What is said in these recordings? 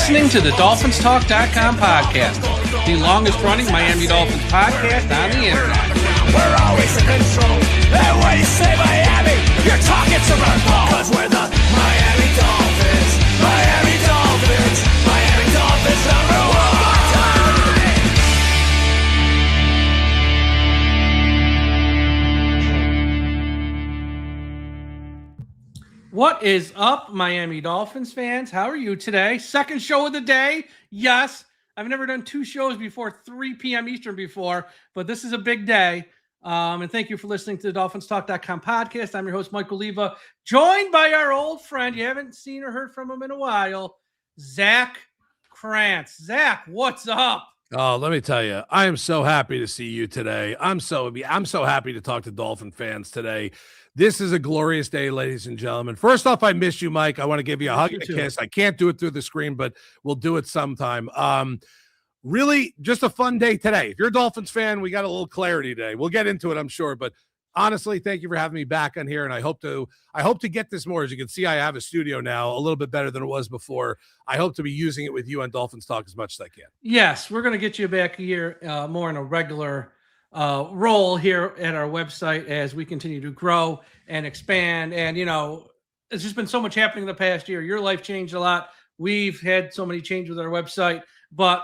listening to the DolphinsTalk.com podcast, the longest-running Miami Dolphins podcast on the internet. We're always in control, and when you say Miami, you're talking cerebral. Cause we're the Miami Dolphins, Miami Dolphins, Miami Dolphins #1. What is up, Miami Dolphins fans? How are you today? Second show of the day. Yes, I've never done two shows before 3 p.m. Eastern before, but this is a big day. And thank you for listening to the DolphinsTalk.com podcast. I'm your host, Michael Leva, joined by our old friend. You haven't seen or heard from him in a while, Zach Krantz. Zach, what's up? Oh, let me tell you, I am so happy to see you today. I'm so happy to talk to Dolphin fans today. This is a glorious day, ladies and gentlemen. First off, I miss you, Mike. I want to give you a hug and a kiss. I can't do it through the screen, but we'll do it sometime. Really, just a fun day today. If you're a Dolphins fan, we got a little clarity today. We'll get into it, I'm sure. But honestly, thank you for having me back on here, and I hope to get this more. As you can see, I have a studio now, a little bit better than it was before. I hope to be using it with you on Dolphins Talk as much as I can. Yes, we're going to get you back here more in a regular role here at our website as we continue to grow and expand. And, you know, it's just been so much happening in the past year. Your life changed a lot. We've had so many changes with our website, but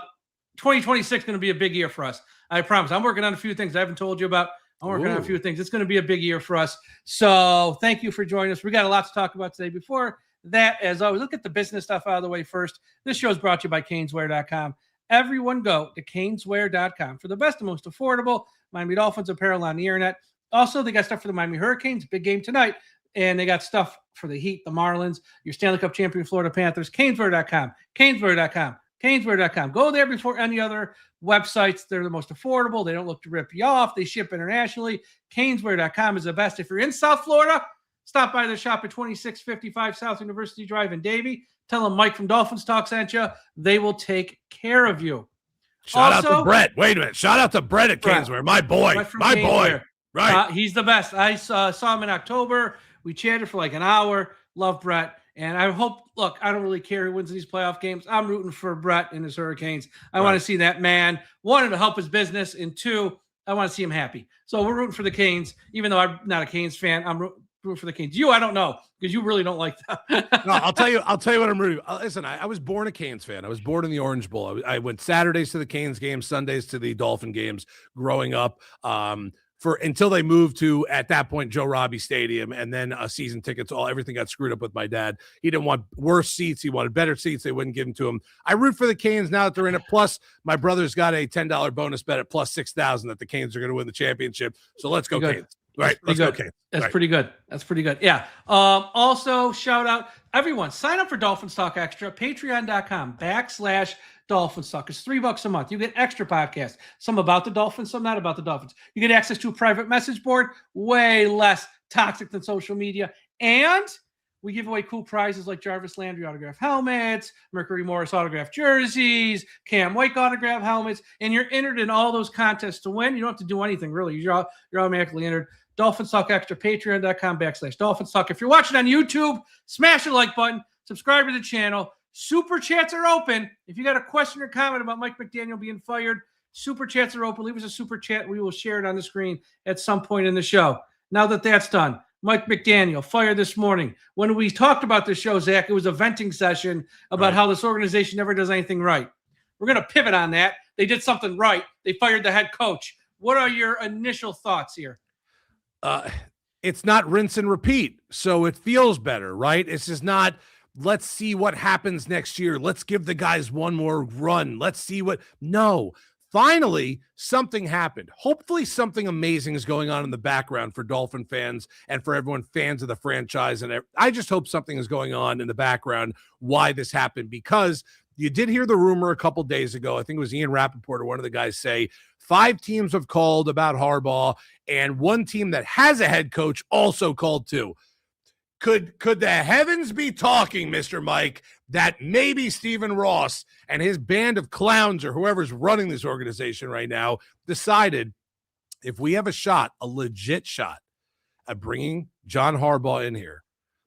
2026 is going to be a big year for us. I promise. I'm working on a few things I haven't told you about. I'm working on a few things. It's going to be a big year for us. So thank you for joining us. We got a lot to talk about today. Before that, as always, look at the business stuff out of the way first. This show is brought to you by Caneswear.com. Everyone go to Caneswear.com for the best and most affordable Miami Dolphins apparel on the internet. Also, they got stuff for the Miami Hurricanes, big game tonight. And they got stuff for the Heat, the Marlins, your Stanley Cup champion Florida Panthers. Caneswear.com, Caneswear.com, Caneswear.com. Go there before any other websites. They're the most affordable. They don't look to rip you off. They ship internationally. Caneswear.com is the best. If you're in South Florida, stop by the shop at 2655 South University Drive in Davie. Tell them Mike from Dolphins Talk sent you. They will take care of you. Shout out to Brett. Wait a minute. Shout out to Brett at Caneswear. My boy. My boy. Right. He's the best. I saw him in October. We chatted for like an hour. Love Brett. And I hope, look, I don't really care who wins these playoff games. I'm rooting for Brett and his Hurricanes. I want to see that man, one, to help his business, and two, I want to see him happy. So we're rooting for the Canes, even though I'm not a Canes fan. I'm rooting for the Canes. You, I don't know, because you really don't like that. No, I'll tell you what I'm rooting. Listen, I was born a Canes fan. I was born in the Orange Bowl. I went Saturdays to the Canes games, Sundays to the Dolphin games growing up. Until they moved to, at that point, Joe Robbie Stadium, and then season tickets, everything got screwed up with my dad. He didn't want worse seats. He wanted better seats. They wouldn't give them to him. I root for the Canes now that they're in it. Plus, my brother's got a $10 bonus bet at plus 6,000 that the Canes are going to win the championship. So let's go Canes. Right. Let's go Canes. That's pretty good. That's pretty good. Yeah. Also, shout out everyone. Sign up for Dolphins Talk Extra. Patreon.com/Dolphins Talk. It's $3 a month. You get extra podcasts. Some about the Dolphins, some not about the Dolphins. You get access to a private message board, way less toxic than social media. And we give away cool prizes like Jarvis Landry autographed helmets, Mercury Morris autographed jerseys, Cam White autographed helmets, and you're entered in all those contests to win. You don't have to do anything, really. You're automatically entered. Dolphins Talk Extra, Patreon.com/Dolphins Talk. If you're watching on YouTube, smash the like button, subscribe to the channel. Super chats are open. If you got a question or comment about Mike McDaniel being fired, super chats are open. Leave us a super chat. We will share it on the screen at some point in the show. Now that that's done, Mike McDaniel fired this morning. When we talked about this show, Zach, it was a venting session about how this organization never does anything right. We're going to pivot on that. They did something right. They fired the head coach. What are your initial thoughts here? It's not rinse and repeat, so it feels better, right? It's just not, let's see what happens next year. Let's give the guys one more run. Let's see what. No. Finally, something happened. Hopefully something amazing is going on in the background for Dolphin fans and for everyone fans of the franchise. And I just hope something is going on in the background why this happened, because you did hear the rumor a couple days ago. I think it was Ian Rappaport or one of the guys say 5 teams have called about Harbaugh, and one team that has a head coach also called too. Could the heavens be talking, Mr. Mike, that maybe Stephen Ross and his band of clowns or whoever's running this organization right now decided if we have a shot, a legit shot at bringing John Harbaugh in here,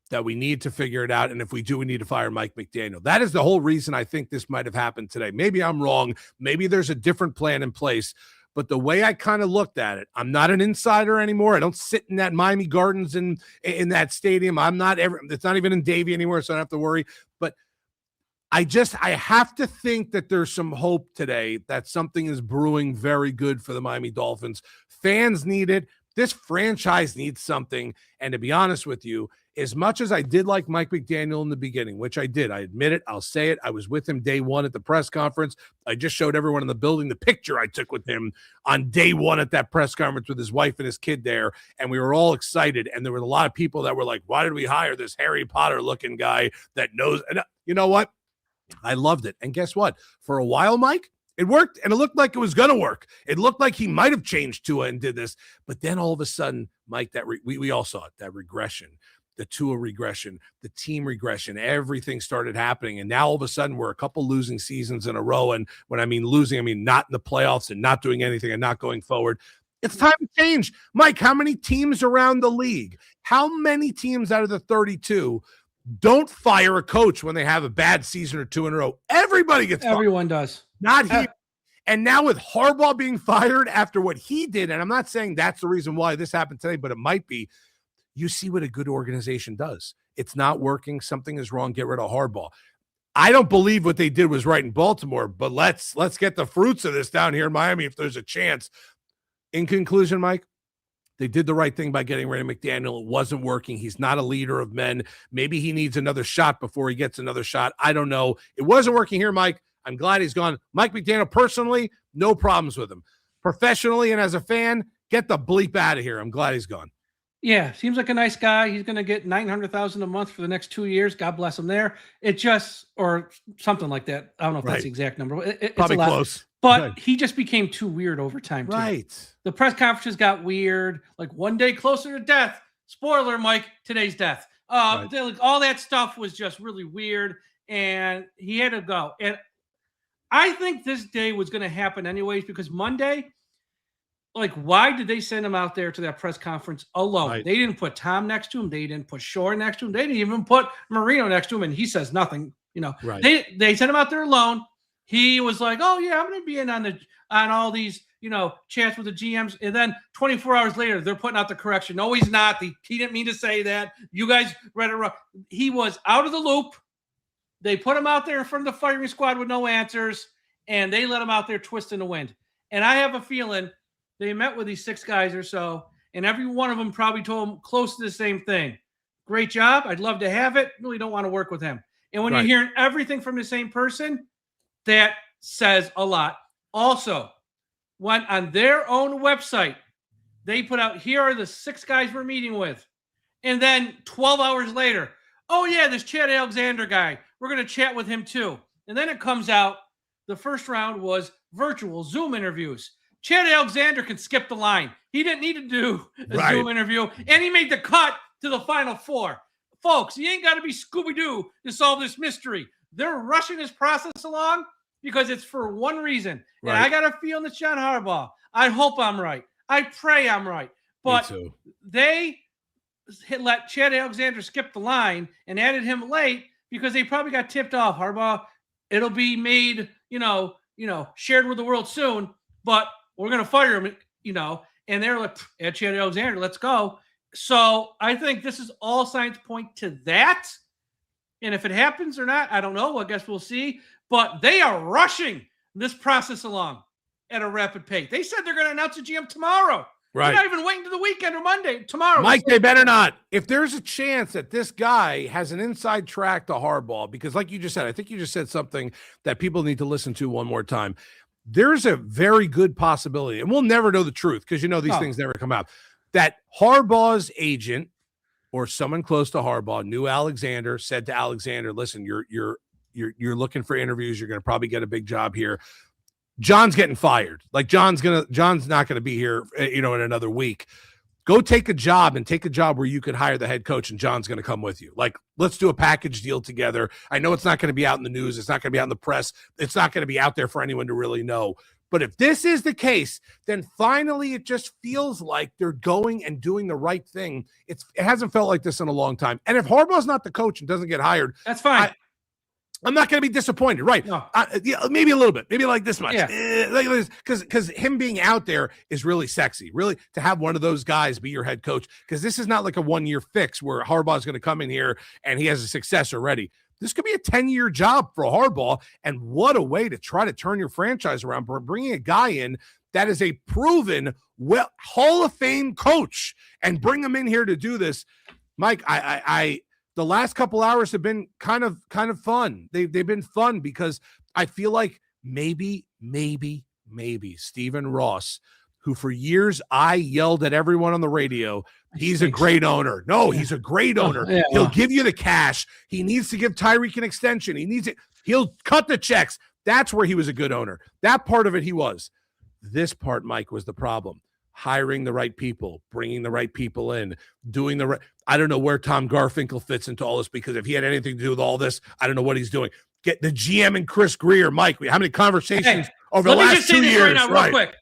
that we need to figure it out. And if we do, we need to fire Mike McDaniel. That is the whole reason I think this might have happened today. Maybe I'm wrong. Maybe there's a different plan in place. But the way I kind of looked at it, I'm not an insider anymore. I don't sit in that Miami Gardens in that stadium. It's not even in Davie anymore, so I don't have to worry. But I have to think that there's some hope today that something is brewing very good for the Miami Dolphins. Fans need it. This franchise needs something. And to be honest with you, as much as I did like Mike McDaniel in the beginning, which I did, I admit it, I'll say it. I was with him day one at the press conference. I just showed everyone in the building the picture I took with him on day one at that press conference with his wife and his kid there. And we were all excited. And there were a lot of people that were like, why did we hire this Harry Potter looking guy that knows? And you know what? I loved it. And guess what? For a while, Mike, it worked, and it looked like it was going to work. It looked like he might have changed Tua and did this. But then all of a sudden, Mike, we all saw it, that regression, the Tua regression, the team regression, everything started happening. And now all of a sudden we're a couple losing seasons in a row. And when I mean losing, I mean not in the playoffs and not doing anything and not going forward. It's time to change. Mike, how many teams around the league, how many teams out of the 32 don't fire a coach when they have a bad season or two in a row? Everybody gets fired. Everyone does. Not here. And now with Harbaugh being fired after what he did, and I'm not saying that's the reason why this happened today, but it might be. You see what a good organization does. It's not working. Something is wrong. Get rid of Harbaugh. I don't believe what they did was right in Baltimore, but let's get the fruits of this down here in Miami if there's a chance. In conclusion, Mike, they did the right thing by getting rid of McDaniel. It wasn't working. He's not a leader of men. Maybe he needs another shot before he gets another shot. I don't know. It wasn't working here, Mike. I'm glad he's gone. Mike McDaniel, personally, no problems with him. Professionally and as a fan, get the bleep out of here. I'm glad he's gone. Yeah, seems like a nice guy. He's going to get $900,000 a month for the next 2 years. God bless him there. It just, or something like that. I don't know if that's the exact number. It's probably a lot. Close. But he just became too weird over time, too. Right. The press conferences got weird. Like one day closer to death. Spoiler, Mike, today's death. Like, all that stuff was just really weird, and he had to go. And I think this day was going to happen anyways, because Monday, like, why did they send him out there to that press conference alone? Right. They didn't put Tom next to him. They didn't put Shore next to him. They didn't even put Marino next to him, and he says nothing. You know, right. They sent him out there alone. He was like, "Oh yeah, I'm going to be in on all these, you know, chats with the GMs." And then 24 hours later, they're putting out the correction. No, he's not. He didn't mean to say that. You guys read it wrong. He was out of the loop. They put him out there in front of the firing squad with no answers, and they let him out there twisting the wind. And I have a feeling they met with these 6 guys or so, and every one of them probably told him close to the same thing. Great job. I'd love to have it. Really don't want to work with him. And when you're hearing everything from the same person, that says a lot. Also, when on their own website, they put out, here are the 6 guys we're meeting with. And then 12 hours later, oh yeah, this Chad Alexander guy, we're going to chat with him too. And then it comes out, the first round was virtual Zoom interviews. Chad Alexander can skip the line. He didn't need to do a Zoom interview, and he made the cut to the Final Four. Folks, you ain't got to be Scooby-Doo to solve this mystery. They're rushing this process along because it's for one reason. Right. And I got a feeling it's John Harbaugh. I hope I'm right. I pray I'm right. But they let Chad Alexander skip the line and added him late because they probably got tipped off. Harbaugh, it'll be made, shared with the world soon, but we're going to fire him, and they're like, add Chad Alexander, let's go. So I think this is all signs point to that. And if it happens or not, I don't know. I guess we'll see. But they are rushing this process along at a rapid pace. They said they're going to announce a GM tomorrow. Right. They're not even waiting to the weekend or Monday. Tomorrow. Mike, they better not. If there's a chance that this guy has an inside track to Harbaugh, because like you just said, I think you just said something that people need to listen to one more time. There's a very good possibility, and we'll never know the truth because these things never come out, that Harbaugh's agent or someone close to Harbaugh knew Alexander, said to Alexander, listen, you're looking for interviews. You're going to probably get a big job here. John's getting fired. Like John's not going to be here, in another week. Go take a job where you could hire the head coach and John's going to come with you. Like, let's do a package deal together. I know it's not going to be out in the news. It's not going to be out in the press. It's not going to be out there for anyone to really know. But if this is the case, then finally it just feels like they're going and doing the right thing. It hasn't felt like this in a long time. And if Harbaugh's not the coach and doesn't get hired, that's fine. I'm not going to be disappointed, right? No. Yeah, maybe a little bit, maybe like this much, Yeah. Because him being out there is really sexy, really, to have one of those guys be your head coach. Because this is not like a 1-year fix where Harbaugh's going to come in here and he has a successor ready. This could be a 10-year job for Harbaugh, and what a way to try to turn your franchise around, bringing a guy in that is a proven, Hall of Fame coach, and bring him in here to do this. Mike, the last couple hours have been kind of fun. They've been fun because I feel like maybe Stephen Ross, who for years I yelled at everyone on the radio, he's a great owner. No, he's a great owner. Yeah. He'll give you the cash. He needs to give Tyreek an extension. He'll cut the checks. That's where he was a good owner. That part of it he was. This part, Mike, was the problem. Hiring the right people, bringing the right people in, doing the right. I don't know where Tom Garfinkel fits into all this, because if he had anything to do with all this, I don't know what he's doing. Get the GM and Chris Greer, Mike. How many conversations over the last 2 years? Right now, real quick.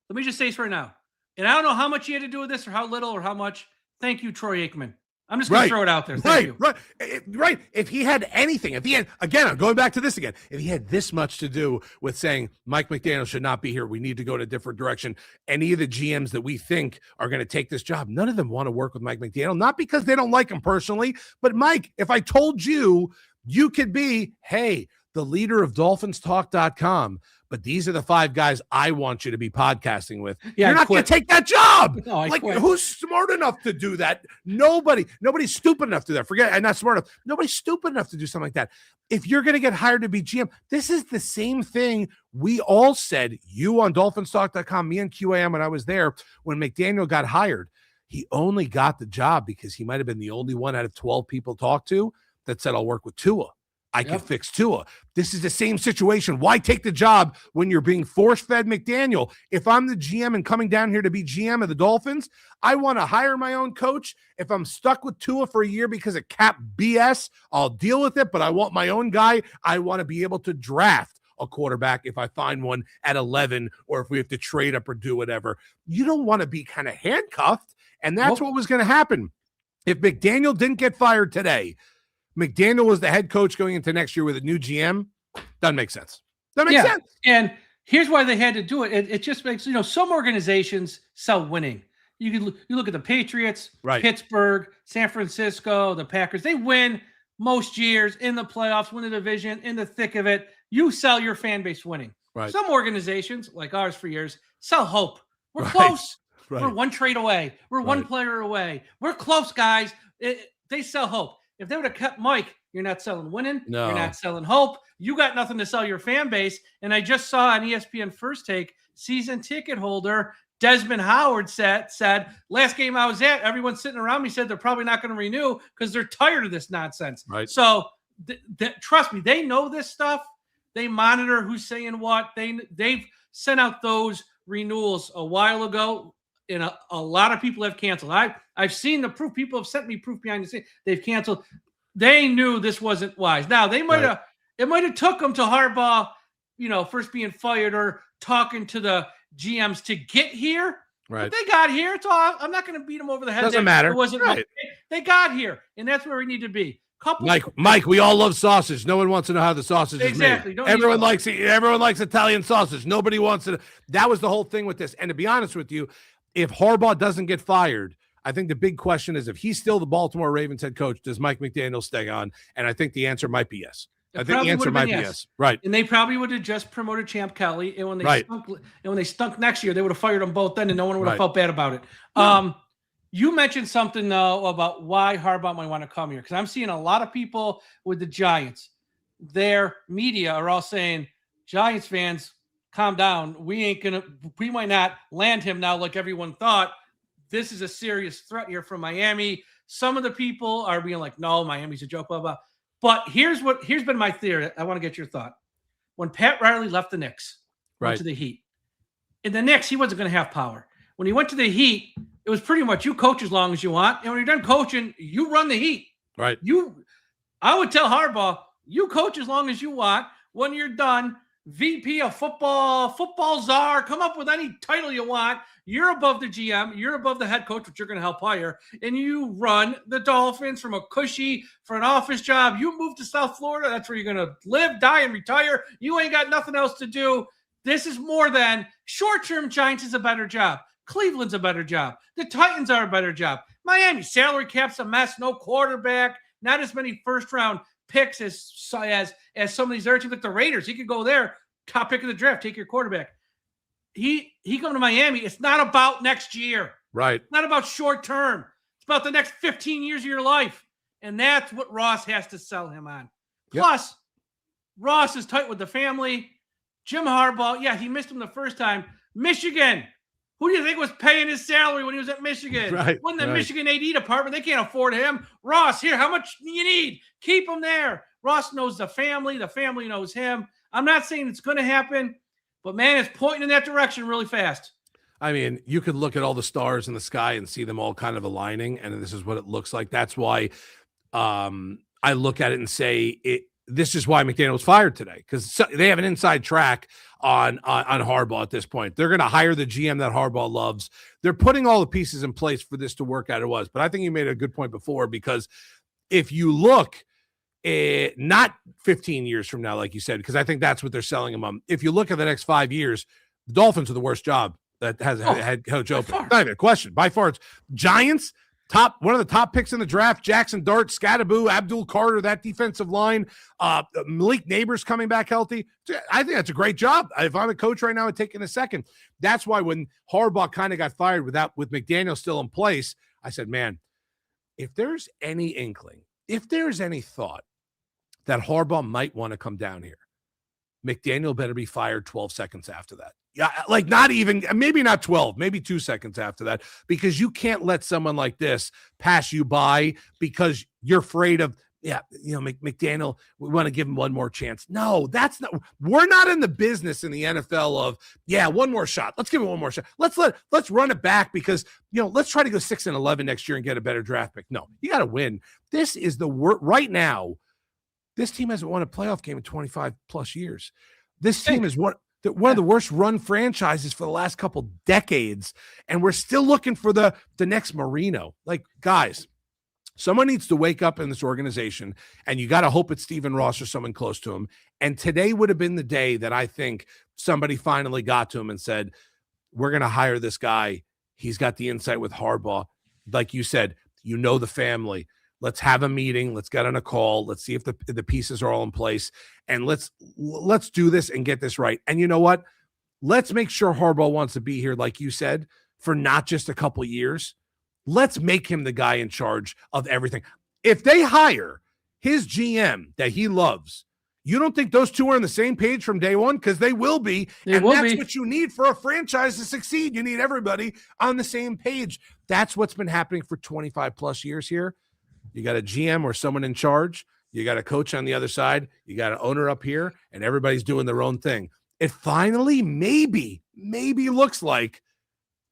Let me just say this right now. And I don't know how much he had to do with this or how little or how much. Thank you, Troy Aikman. I'm just going to throw it out there. Thank you. Right. If he had anything, again, I'm going back to this again. If he had this much to do with saying Mike McDaniel should not be here, we need to go in a different direction. Any of the GMs that we think are going to take this job, none of them want to work with Mike McDaniel, not because they don't like him personally, but Mike, if I told you, you could be, hey, the leader of DolphinsTalk.com, but these are the 5 guys I want you to be podcasting with. Yeah, you're not going to take that job. No, who's smart enough to do that? Nobody's stupid enough to do that. Forget, I'm not smart enough. Nobody's stupid enough to do something like that. If you're going to get hired to be GM, this is the same thing we all said, you on DolphinsTalk.com, me and QAM when I was there, when McDaniel got hired. He only got the job because he might have been the only one out of 12 people talked to that said, I'll work with Tua. I can fix Tua. This is the same situation. Why take the job when you're being force-fed McDaniel? If I'm the GM and coming down here to be GM of the Dolphins, I want to hire my own coach. If I'm stuck with Tua for a year because of cap BS, I'll deal with it, but I want my own guy. I want to be able to draft a quarterback if I find one at 11, or if we have to trade up or do whatever. You don't want to be kind of handcuffed, and that's what was going to happen. If McDaniel didn't get fired today, McDaniel was the head coach going into next year with a new GM. Doesn't make sense. Doesn't make sense. And here's why they had to do it. It just makes, some organizations sell winning. You look at the Patriots, Pittsburgh, San Francisco, the Packers. They win most years in the playoffs, win the division, in the thick of it. You sell your fan base winning. Right. Some organizations, like ours for years, sell hope. We're close. We're one trade away. We're one player away. We're close, guys. They sell hope. If they would have kept Mike, you're not selling winning. No. You're not selling hope. You got nothing to sell your fan base. And I just saw on ESPN First Take, season ticket holder Desmond Howard said, last game I was at, everyone sitting around me said they're probably not going to renew because they're tired of this nonsense. Right. So trust me, they know this stuff. They monitor who's saying what. They've sent out those renewals a while ago. And a lot of people have canceled. I've seen the proof. People have sent me proof behind the scenes. They've canceled. They knew this wasn't wise. Now they might have. It might have took them to Harbaugh, first being fired or talking to the GMs to get here. Right. But they got here. It's all. I'm not going to beat them over the head. Doesn't matter. It wasn't. Right. They got here, and that's where we need to be. Mike, we all love sausage. No one wants to know how the sausage is made. Everyone likes Italian sausage. Nobody wants to. That was the whole thing with this. And to be honest with you, if Harbaugh doesn't get fired, I think the big question is, if he's still the Baltimore Ravens head coach, does Mike McDaniel stay on? And I think the answer might be yes. I think the answer might be yes. Right. And they probably would have just promoted Champ Kelly. And when they stunk next year, they would have fired them both then, and no one would have felt bad about it. No. You mentioned something, though, about why Harbaugh might want to come here, because I'm seeing a lot of people with the Giants. Their media are all saying, Giants fans, calm down. We might not land him now like everyone thought. This is a serious threat here from Miami. Some of the people are being like, no, Miami's a joke, blah, blah. But here's been my theory. I want to get your thought. When Pat Riley left the Knicks, went to the Heat. In the Knicks, he wasn't going to have power. When he went to the Heat, it was pretty much you coach as long as you want. And when you're done coaching, you run the Heat. Right. I would tell Harbaugh, you coach as long as you want. When you're done, VP of football czar, come up with any title you want. You're above the GM, you're above the head coach, which you're going to help hire, and you run the Dolphins from a cushy for an office job. You move to South Florida, that's where you're going to live, die, and retire. You ain't got nothing else to do. This is more than short-term. Giants is a better job. Cleveland's a better job. The Titans are a better job. Miami salary cap's a mess. No quarterback. Not as many first-round picks as some of these other teams, like the Raiders. He could go there, top pick of the draft, take your quarterback. He come to Miami. It's not about next year. Right. It's not about short term. It's about the next 15 years of your life. And that's what Ross has to sell him on. Yep. Plus, Ross is tight with the family. Jim Harbaugh, yeah, he missed him the first time. Michigan, who do you think was paying his salary when he was at Michigan? Right. When the Michigan AD department, they can't afford him. Ross, here, how much do you need? Keep him there. Ross knows the family knows him. I'm not saying it's going to happen, but man, it's pointing in that direction really fast. I mean, you could look at all the stars in the sky and see them all kind of aligning, and this is what it looks like. That's why I look at it and say this is why McDaniel was fired today, because they have an inside track on Harbaugh at this point. They're going to hire the GM that Harbaugh loves. They're putting all the pieces in place for this to work out. It was, but I think you made a good point before, because if you look not 15 years from now, like you said, because I think that's what they're selling him on. If you look at the next 5 years, the Dolphins are the worst job that has a head coach open. Not even a question. By far, it's Giants. One of the top picks in the draft, Jackson Dart, Scadaboo, Abdul Carter, that defensive line, Malik Neighbors coming back healthy. I think that's a great job. If I'm a coach right now, I'd take in a second. That's why when Harbaugh kind of got fired with McDaniel still in place, I said, man, if there's any inkling, if there's any thought that Harbaugh might want to come down here, McDaniel better be fired 12 seconds after that. Yeah, like not even, maybe not 12, maybe 2 seconds after that, because you can't let someone like this pass you by because you're afraid of, McDaniel, we want to give him one more chance. No, we're not in the business in the NFL of, one more shot. Let's give him one more shot. Let's run it back because, let's try to go 6-11 next year and get a better draft pick. No, you got to win. This is the right now. This team hasn't won a playoff game in 25 plus years. This team is one of the worst run franchises for the last couple decades. And we're still looking for the next Marino. Like, guys, someone needs to wake up in this organization, and you got to hope it's Stephen Ross or someone close to him. And today would have been the day that I think somebody finally got to him and said, we're going to hire this guy. He's got the insight with Harbaugh. Like you said, the family. Let's have a meeting. Let's get on a call. Let's see if the pieces are all in place, and let's do this and get this right. And you know what? Let's make sure Harbaugh wants to be here, like you said, for not just a couple years. Let's make him the guy in charge of everything. If they hire his GM that he loves, you don't think those two are on the same page from day one? Because they will be. That's what you need for a franchise to succeed. You need everybody on the same page. That's what's been happening for 25 plus years here. You got a GM or someone in charge. You got a coach on the other side. You got an owner up here, and everybody's doing their own thing. It finally maybe looks like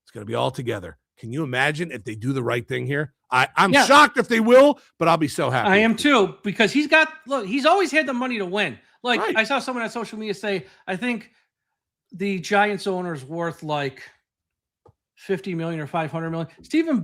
it's going to be all together. Can you imagine if they do the right thing here? I'm shocked if they will, but I'll be so happy. I am too, because he's always had the money to win. Like, right. I saw someone on social media say, I think the Giants owner is worth like 50 million or 500 million. Stephen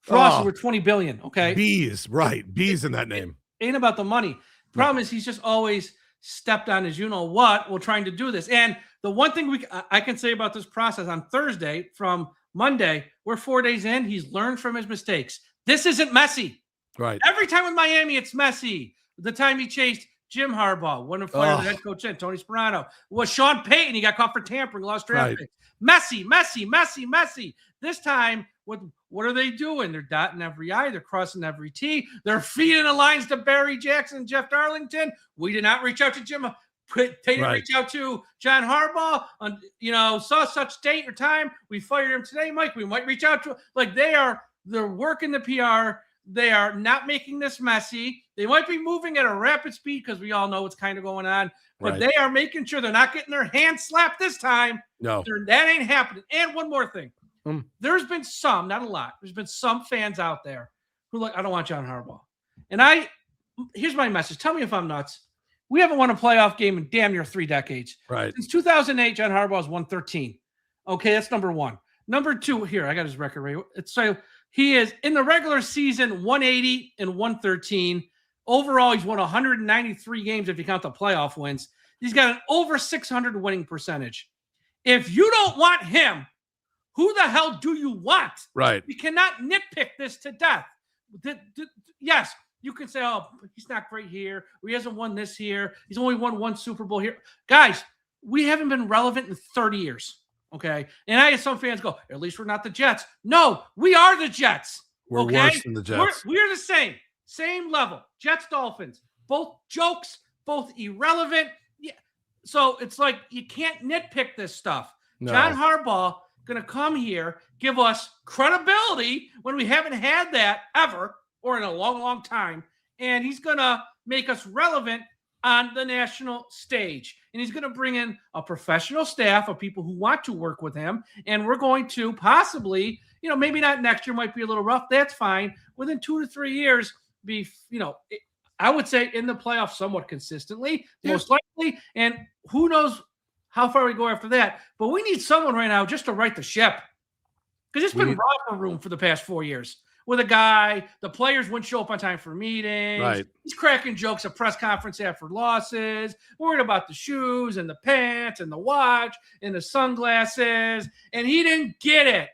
Ross were 20 billion. Okay. Bees, right. Bees in that name. It ain't about the money. Problem is he's just always stepped on his what while trying to do this. And the one thing I can say about this process on Thursday from Monday, we're 4 days in, he's learned from his mistakes. This isn't messy. Right. Every time with Miami, it's messy. The time he chased Jim Harbaugh, wouldn't have fired the head coach in, Tony Sparano. Was Sean Payton, he got caught for tampering, lost draft picks. Messy. This time, what are they doing? They're dotting every I. They're crossing every T. They're feeding the lines to Barry Jackson and Jeff Darlington. We did not reach out to Jim. They didn't reach out to John Harbaugh. Saw such date or time. We fired him today, Mike. We might reach out to they're working the PR. They are not making this messy. They might be moving at a rapid speed because we all know what's kind of going on. But they are making sure they're not getting their hands slapped this time. No. That ain't happening. And one more thing. There's been some, not a lot, there's been some fans out there who I don't want John Harbaugh. And here's my message. Tell me if I'm nuts. We haven't won a playoff game in damn near 3 decades. Right. Since 2008, John Harbaugh's won 13. Okay, that's number one. Number two, here, I got his record right. So he is in the regular season 180 and 113. Overall, he's won 193 games if you count the playoff wins. He's got an over 600 winning percentage. If you don't want him, who the hell do you want? Right. You cannot nitpick this to death. Yes, you can say, oh, he's not great here. Or he hasn't won this here. He's only won 1 Super Bowl here. Guys, we haven't been relevant in 30 years. Okay. And I had some fans go, at least we're not the Jets. No, we are the Jets. We're okay? worse than the Jets. We're the same level. Jets, Dolphins, both jokes, both irrelevant. Yeah. So it's like you can't nitpick this stuff. No. John Harbaugh going to come here, give us credibility when we haven't had that ever or in a long, long time. And he's going to make us relevant on the national stage. And he's going to bring in a professional staff of people who want to work with him. And we're going to possibly, maybe not next year, might be a little rough. That's fine. Within 2 to 3 years, be, I would say in the playoffs somewhat consistently, most likely. And who knows how far we go after that. But we need someone right now just to right the ship. Because it's been romper room for the past 4 years. With a guy, the players wouldn't show up on time for meetings. Right. He's cracking jokes at press conference after losses, worried about the shoes and the pants and the watch and the sunglasses. And he didn't get it.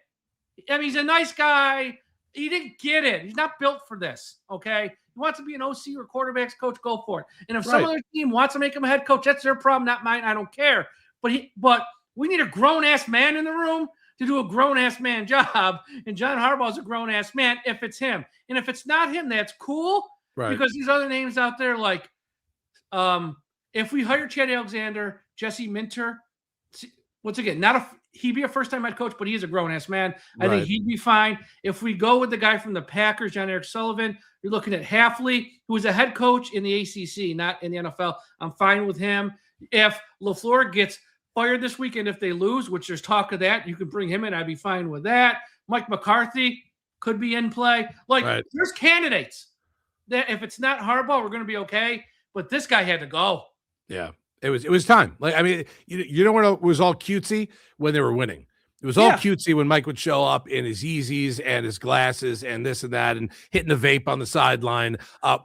I mean, he's a nice guy. He didn't get it. He's not built for this, okay? He wants to be an OC or quarterbacks coach, go for it. And if some other team wants to make him a head coach, that's their problem, not mine. I don't care. But we need a grown-ass man in the room to do a grown-ass man job, and John Harbaugh's a grown-ass man if it's him. And if it's not him, that's cool, because these other names out there, like if we hire Chad Alexander, Jesse Minter, once again, he'd be a first-time head coach, but he is a grown-ass man. I think he'd be fine. If we go with the guy from the Packers, John Eric Sullivan, you're looking at Hafley, who is a head coach in the ACC, not in the NFL. I'm fine with him. If LaFleur gets fired this weekend if they lose, which there's talk of that, you can bring him in. I'd be fine with that. Mike McCarthy could be in play. There's candidates that if it's not Harbaugh, we're going to be okay. But this guy had to go. Yeah, it was time. You know when it was all cutesy? When they were winning. It was all cutesy when Mike would show up in his Yeezys and his glasses and this and that and hitting the vape on the sideline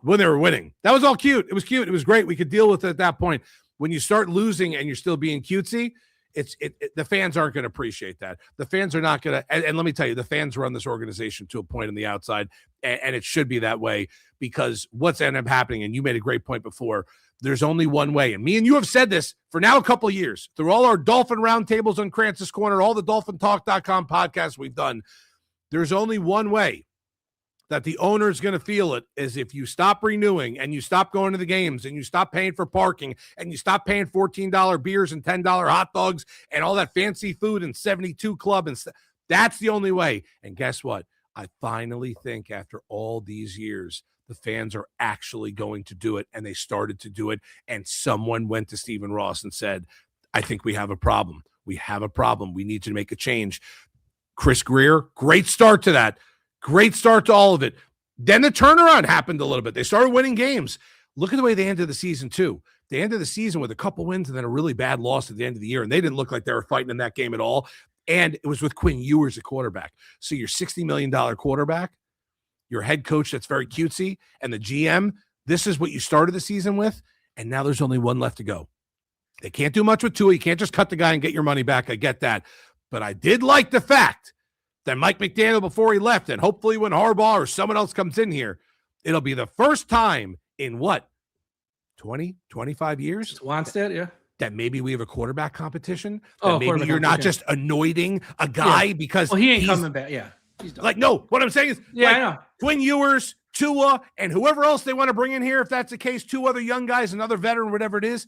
when they were winning. That was all cute. It was cute. It was great. We could deal with it at that point. When you start losing and you're still being cutesy, the fans aren't going to appreciate that. The fans are not going to, and let me tell you, the fans run this organization to a point on the outside, and it should be that way, because what's ended up happening, and you made a great point before, there's only one way. And me and you have said this for now a couple of years, through all our Dolphin roundtables on Krantz's Corner, all the DolphinTalk.com podcasts we've done, there's only one way that the owner is going to feel it, is if you stop renewing and you stop going to the games and you stop paying for parking and you stop paying $14 beers and $10 hot dogs and all that fancy food and 72 Club. And that's the only way. And guess what? I finally think after all these years, the fans are actually going to do it, and they started to do it. And someone went to Stephen Ross and said, I think we have a problem. We have a problem. We need to make a change. Chris Greer, great start to that. Great start to all of it. Then the turnaround happened a little bit. They started winning games. Look at the way they ended the season, too. They ended the season with a couple wins and then a really bad loss at the end of the year, and they didn't look like they were fighting in that game at all. And it was with Quinn Ewers at quarterback. So your $60 million quarterback, your head coach that's very cutesy, and the GM, this is what you started the season with, and now there's only one left to go. They can't do much with Tua. You can't just cut the guy and get your money back. I get that. But I did like the fact that Mike McDaniel, before he left, and hopefully when Harbaugh or someone else comes in here, it'll be the first time in 20, 25 years? Wannstedt, yeah. That maybe we have a quarterback competition. That maybe you're not just anointing a guy because he ain't coming back. Yeah. No, what I'm saying is, I know. Quinn Ewers, Tua, and whoever else they want to bring in here, if that's the case, 2 other young guys, another veteran, whatever it is.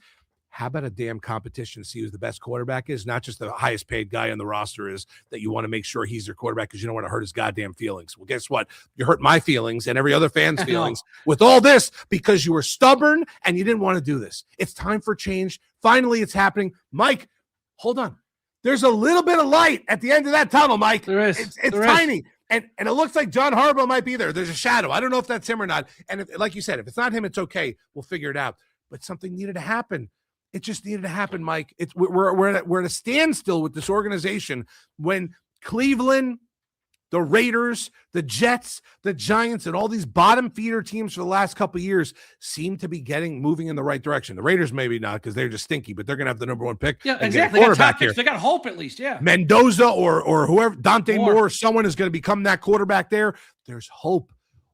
How about a damn competition to see who the best quarterback is, not just the highest paid guy on the roster is, that you want to make sure he's their quarterback because you don't want to hurt his goddamn feelings. Well, guess what? You hurt my feelings and every other fan's feelings with all this because you were stubborn and you didn't want to do this. It's time for change. Finally, it's happening. Mike, hold on. There's a little bit of light at the end of that tunnel, Mike. There is. It's tiny. And it looks like John Harbaugh might be there. There's a shadow. I don't know if that's him or not. And like you said, if it's not him, it's okay. We'll figure it out. but something needed to happen. It just needed to happen, Mike. We're at a standstill with this organization when Cleveland, the Raiders, the Jets, the Giants, and all these bottom feeder teams for the last couple of years seem to be moving in the right direction. The Raiders maybe not because they're just stinky, but they're going to have the number 1 pick. Yeah, exactly. They got top picks. They got hope at least. Yeah, Mendoza or whoever, Dante Moore, someone is going to become that quarterback there. There's hope.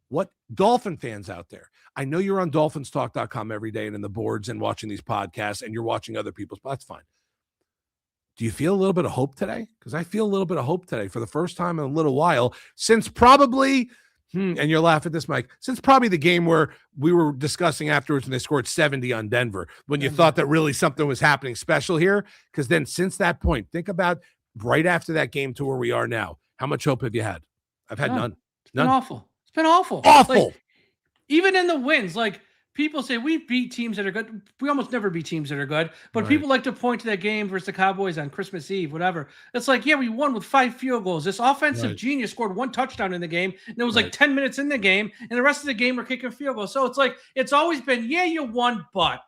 What Dolphin fans out there? I know you're on DolphinsTalk.com every day and in the boards and watching these podcasts, and you're watching other people's. That's fine. Do you feel a little bit of hope today? Because I feel a little bit of hope today for the first time in a little while since probably, and you're laughing at this, Mike, since probably the game where we were discussing afterwards when they scored 70 on Denver, when you thought that really something was happening special here. Because then since that point, think about right after that game to where we are now. How much hope have you had? I've had none. It's been awful. It's been awful. Awful. Like, even in the wins, like, people say we beat teams that are good. We almost never beat teams that are good. But people like to point to that game versus the Cowboys on Christmas Eve, whatever. It's like, yeah, we won with 5 field goals. This offensive genius scored 1 touchdown in the game, and it was like 10 minutes in the game, and the rest of the game we're kicking field goals. So it's like, it's always been, yeah, you won, but.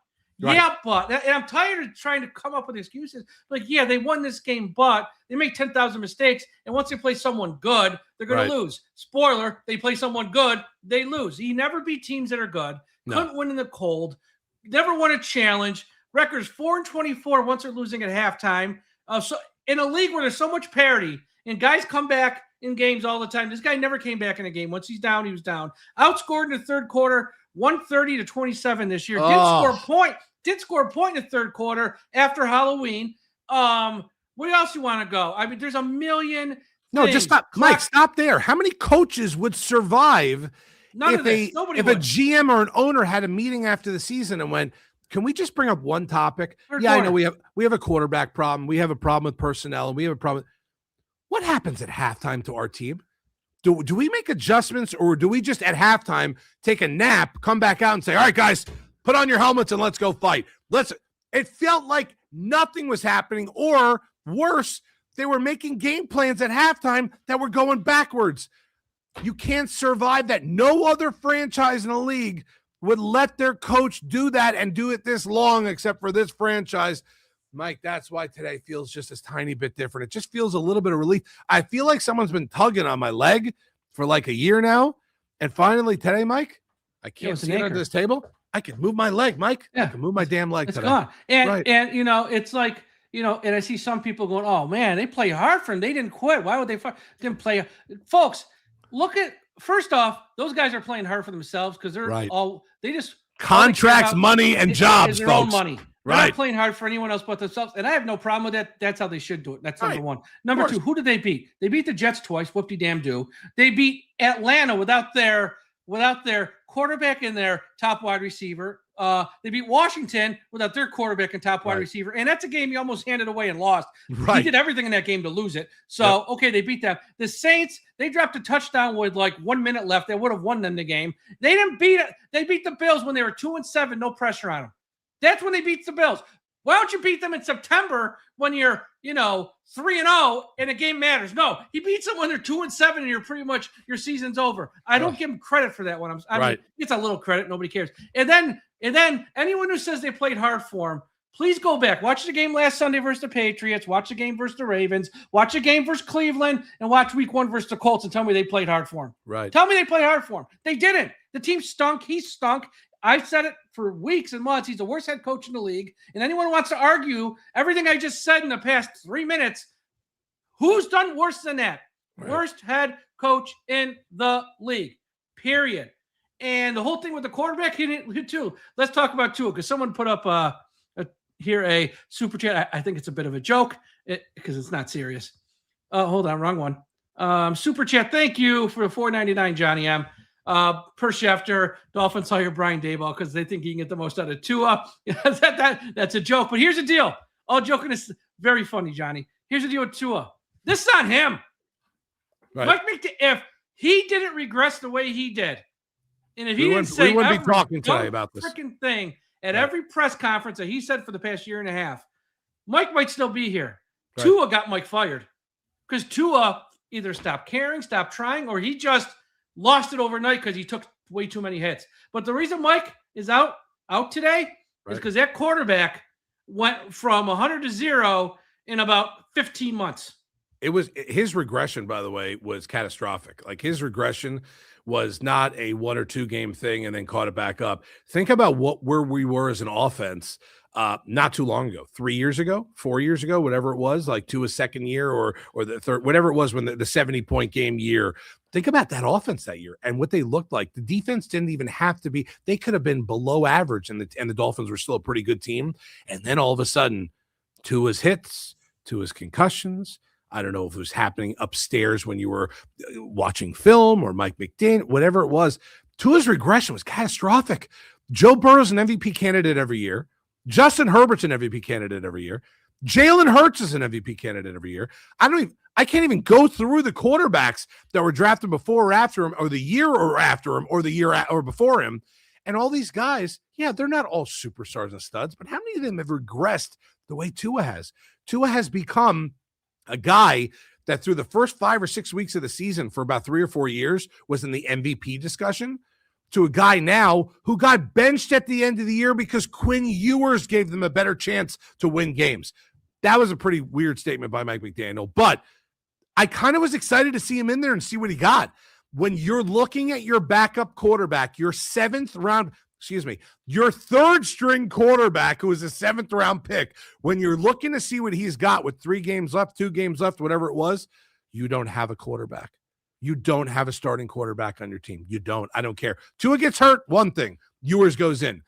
Yeah, but. And I'm tired of trying to come up with excuses. Like, yeah, they won this game, but they make 10,000 mistakes, and once they play someone good, they're going to lose. Spoiler, they play someone good, they lose. You never beat teams that are good. Couldn't win in the cold. Never won a challenge. Records 4-24 once they're losing at halftime. So in a league where there's so much parity and guys come back in games all the time, this guy never came back in a game. Once he's down, he was down. Outscored in the third quarter, 130-27 this year. Did score a point in the third quarter after Halloween. Where else you want to go? I mean, there's a million. No, just stop, Mike. Stop there. How many coaches would survive? None of this. If a GM or an owner had a meeting after the season and went, can we just bring up one topic? I know we have a quarterback problem. We have a problem with personnel, and we have a problem. What happens at halftime to our team? Do we make adjustments, or do we just at halftime take a nap, come back out and say, all right, guys, put on your helmets and let's go fight? It felt like nothing was happening, or worse, they were making game plans at halftime that were going backwards. You can't survive that. No other franchise in the league would let their coach do that and do it this long, except for this franchise. Mike, that's why today feels just a tiny bit different. It just feels a little bit of relief. I feel like someone's been tugging on my leg for like a year now. And finally today, Mike, I can't see it under this table. I can move my leg, Mike. Yeah. I can move my damn leg today. Gone. And you know, it's like, you know, and I see some people going, oh man, they play hard for him. They didn't quit. Why would they didn't play? Folks, look at, first off, those guys are playing hard for themselves because they're they just contracts, money, and jobs, their folks. Own money. They're not playing hard for anyone else but themselves. And I have no problem with that. That's how they should do it. That's number one. Number two, who did they beat? They beat the Jets twice. Whoop-de-damn-do. They beat Atlanta without their quarterback and their top wide receiver. They beat Washington without their quarterback and top wide receiver. And that's a game you almost handed away and lost. He did everything in that game to lose it. So, okay, they beat them. The Saints, they dropped a touchdown with like 1 minute left. They would have won them the game. They didn't beat it. They beat the Bills when they were 2-7, no pressure on them. That's when they beat the Bills. Why don't you beat them in September when you're, 3-0 and a game matters? No, he beats them when they're 2-7 and you're pretty much, your season's over. I don't give him credit for that one. I mean, it's a little credit. Nobody cares. And then anyone who says they played hard for him, please go back. Watch the game last Sunday versus the Patriots. Watch the game versus the Ravens. Watch the game versus Cleveland, and watch week 1 versus the Colts and tell me they played hard for him. Right. Tell me they played hard for him. They didn't. The team stunk. He stunk. I've said it for weeks and months. He's the worst head coach in the league. And anyone who wants to argue everything I just said in the past 3 minutes, who's done worse than that? Worst head coach in the league, period. And the whole thing with the quarterback, he didn't hit too. Let's talk about Tua, because someone put up a super chat. I think it's a bit of a joke because it's not serious. Hold on, wrong one. Super chat. Thank you for the $4.99, Johnny M. Per Schefter, Dolphins hire Brian Daboll because they think he can get the most out of Tua. That's a joke. But here's the deal. All joking is very funny, Johnny. Here's the deal with Tua. This is on him. If he didn't regress the way he did, and if he didn't say we wouldn't be talking today about this freaking thing at every press conference that he said for the past year and a half, Mike might still be here. Tua got Mike fired because Tua either stopped caring, stopped trying, or he just lost it overnight because he took way too many hits. But the reason Mike is out today is because that quarterback went from 100 to 0 in about 15 months. It was his regression, by the way, was catastrophic. Like his regression was not a 1 or 2 game thing and then caught it back up. Think about where we were as an offense not too long ago, 3 years ago, 4 years ago, whatever it was, like to a second year or the third, whatever it was when the 70-point game year. Think about that offense that year and what they looked like. The defense didn't even have to be, they could have been below average and the Dolphins were still a pretty good team. And then all of a sudden, Tua's hits, Tua's concussions. I don't know if it was happening upstairs when you were watching film or Mike McDaniel, whatever it was. Tua's regression was catastrophic. Joe Burrow's an MVP candidate every year. Justin Herbert's an MVP candidate every year. Jalen Hurts is an MVP candidate every year. I can't even go through the quarterbacks that were drafted before or after him, or the year or after him, or the year or before him. And all these guys, yeah, they're not all superstars and studs, but how many of them have regressed the way Tua has? Tua has become a guy that through the first 5 or 6 weeks of the season for about 3 or 4 years was in the MVP discussion, to a guy now who got benched at the end of the year because Quinn Ewers gave them a better chance to win games. That was a pretty weird statement by Mike McDaniel, but I kind of was excited to see him in there and see what he got. When you're looking at your backup quarterback, your third string quarterback, who is a 7th round pick, when you're looking to see what he's got with 3 games left, 2 games left, whatever it was, you don't have a quarterback. You don't have a starting quarterback on your team. You don't. I don't care. Tua gets hurt, one thing. Ewers goes in.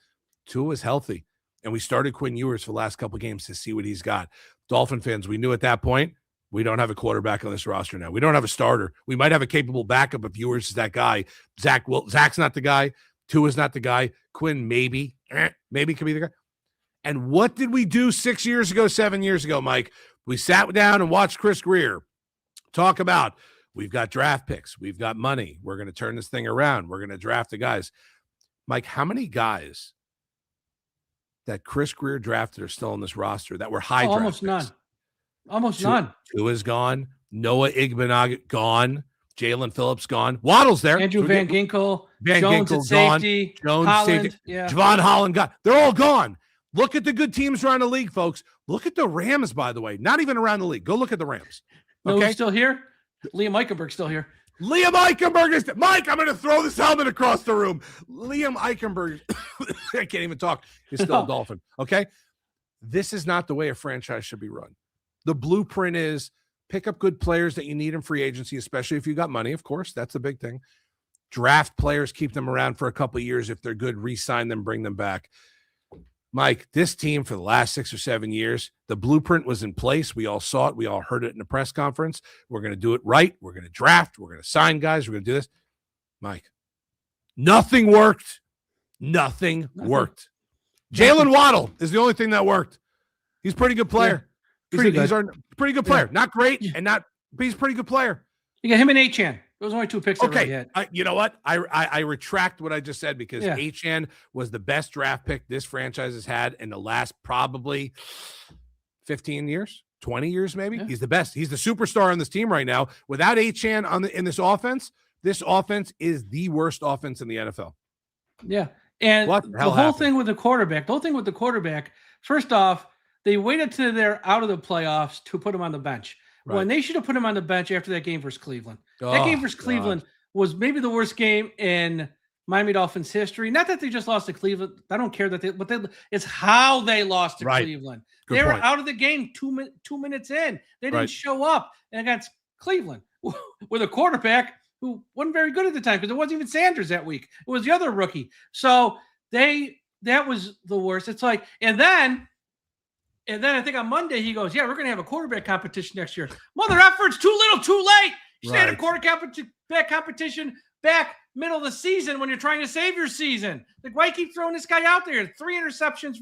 Tua is healthy. And we started Quinn Ewers for the last couple of games to see what he's got. Dolphin fans, we knew at that point, we don't have a quarterback on this roster now. We don't have a starter. We might have a capable backup if Ewers is that guy. Zach's not the guy. Tua's not the guy. Quinn, maybe could be the guy. And what did we do 6 years ago, 7 years ago, Mike? We sat down and watched Chris Greer talk about, we've got draft picks. We've got money. We're going to turn this thing around. We're going to draft the guys. Mike, how many guys that Chris Greer drafted are still on this roster that were high draft almost picks? None. Almost none. Tua's gone. Noah Igbenogany gone. Jalen Phillips gone. Waddle's there. Andrew Van Ginkel. Jones at safety. Jones Holland, safety. yeah. Javon Holland gone. They're all gone. Look at the good teams around the league, folks. Look at the Rams, by the way. Not even around the league. Go look at the Rams. Okay. Okay. Who's still here? Liam Eichenberg's still here. Liam Eichenberg is Mike. I'm going to throw this helmet across the room. Liam Eichenberg. I can't even talk. He's still a Dolphin. Okay. This is not the way a franchise should be run. The blueprint is pick up good players that you need in free agency, especially if you got money. Of course, that's a big thing. Draft players, keep them around for a couple of years. If they're good, re-sign them, bring them back. Mike, this team for the last 6 or 7 years, the blueprint was in place. We all saw it. We all heard it in the press conference. We're going to do it right. We're going to draft. We're going to sign guys. We're going to do this. Mike, nothing worked. Nothing worked. Jalen Waddle is the only thing that worked. He's a pretty good player. Yeah, He's a pretty good player. Not great, but he's a pretty good player. You got him and Achane. Those are only 2 picks. Okay, you know what? I retract what I just said because Achane was the best draft pick this franchise has had in the last probably 15 years, 20 years maybe. Yeah. He's the best. He's the superstar on this team right now. Without Achane in this offense is the worst offense in the NFL. Yeah, and the whole thing with the quarterback, first off, they waited till they're out of the playoffs to put him on the bench. Right. When they should have put him on the bench after that game versus Cleveland. That game versus Cleveland was maybe the worst game in Miami Dolphins history. Not that they just lost to Cleveland. I don't care that it's how they lost to Cleveland. Good they were out of the game 2 minutes in. They didn't show up against Cleveland with a quarterback who wasn't very good at the time because it wasn't even Sanders that week. It was the other rookie. So that was the worst. It's like, and then I think on Monday he goes, yeah, we're going to have a quarterback competition next year. Mother efforts, too little, too late. You should have a quarterback competition back middle of the season when you're trying to save your season. Like, why keep throwing this guy out there? 3 interceptions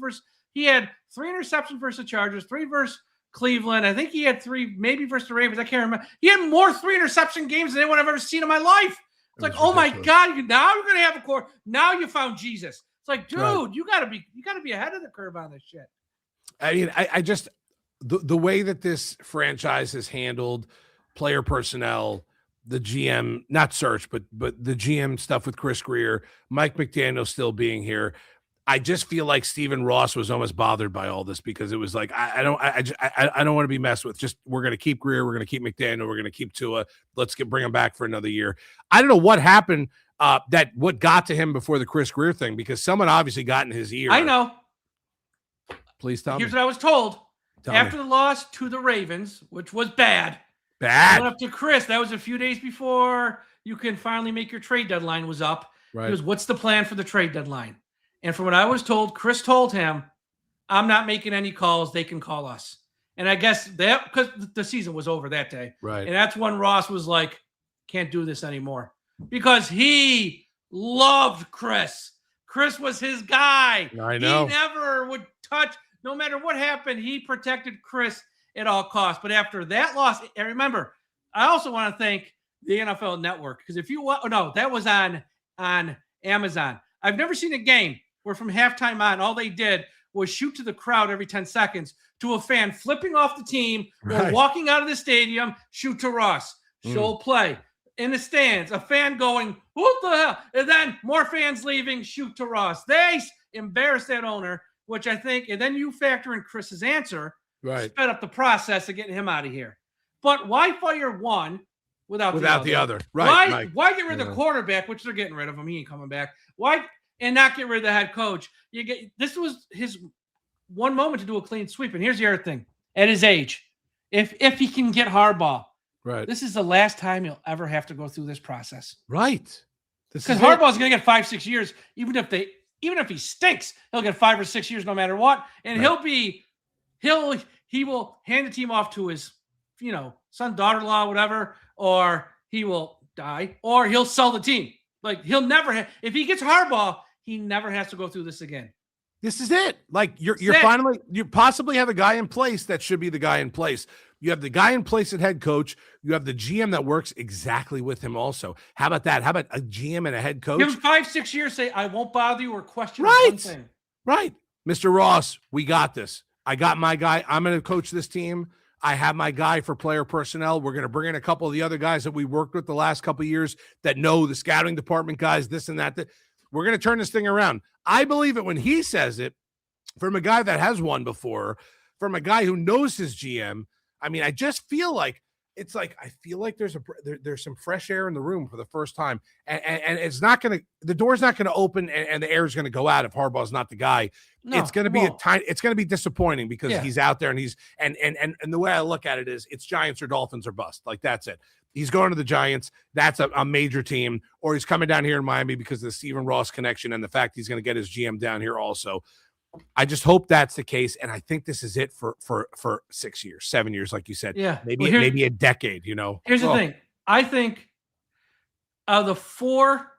he had 3 interceptions versus the Chargers, 3 versus Cleveland. I think he had 3 maybe versus the Ravens. I can't remember. He had more 3 interception games than anyone I've ever seen in my life. It's like, oh my God, now you're going to have a quarter. Now you found Jesus. It's like, dude, you gotta be ahead of the curve on this shit. I mean, I just the way that this franchise has handled player personnel, the GM, not search, but the GM stuff with Chris Greer, Mike McDaniel still being here. I just feel like Stephen Ross was almost bothered by all this because it was like, I don't want to be messed with. Just, we're going to keep Greer. We're going to keep McDaniel. We're going to keep Tua. Let's bring him back for another year. I don't know what happened, what got to him before the Chris Greer thing, because someone obviously got in his ear. I know. Please tell me. Here's what I was told. After the loss to the Ravens, which was bad. I went up to Chris. That was a few days before you can finally make your trade deadline was up. Right. He goes, what's the plan for the trade deadline? And from what I was told, Chris told him, I'm not making any calls. They can call us. And I guess that, because the season was over that day. Right. And that's when Ross was like, can't do this anymore. Because he loved Chris. Chris was his guy. I know. He never would touch, no matter what happened, he protected Chris at all costs. But after that loss, and remember, I also want to thank the NFL Network, because if you that was on Amazon. I've never seen a game where from halftime on, all they did was shoot to the crowd every 10 seconds to a fan flipping off the team or walking out of the stadium, shoot to Ross, show play. In the stands, a fan going, what the hell? And then more fans leaving, shoot to Ross. They embarrassed that owner, which I think, and then you factor in Chris's answer, sped up the process of getting him out of here. But why fire one without the other? Right. Why get rid of the quarterback, which they're getting rid of him? He ain't coming back. Why and not get rid of the head coach? This was his one moment to do a clean sweep. And here's the other thing: at his age, if he can get Harbaugh, this is the last time he'll ever have to go through this process. Right. Because Harbaugh's going to get 5-6 years, even if he stinks, he'll get 5 or 6 years no matter what, and he will hand the team off to his son, daughter-in-law, whatever, or he will die, or he'll sell the team. Like, he'll never if he gets Harbaugh, he never has to go through this again. This is it. Like, you possibly have a guy in place that should be the guy in place. You have the guy in place at head coach. You have the GM that works exactly with him also. How about that? How about a GM and a head coach? Give him 5-6 years, say, I won't bother you or question one thing. Right. Mr. Ross, we got this. I got my guy. I'm going to coach this team. I have my guy for player personnel. We're going to bring in a couple of the other guys that we worked with the last couple of years that know the scouting department guys, this and that. We're going to turn this thing around. I believe it when he says it, from a guy that has won before, from a guy who knows his GM. I mean, I just feel like I feel like there's some fresh air in the room for the first time, and it's not going to, the door's not going to open and the air is going to go out if Harbaugh's not the guy. No, it's going to be it's going to be disappointing because he's out there and he's and the way I look at it is it's Giants or Dolphins or bust. Like, that's it. He's going to the Giants. That's a major team, or he's coming down here in Miami because of the Stephen Ross connection and the fact he's going to get his GM down here also. I just hope that's the case, and I think this is it for 6 years, 7 years, like you said. Yeah, maybe a decade. Here's the thing: I think of the 4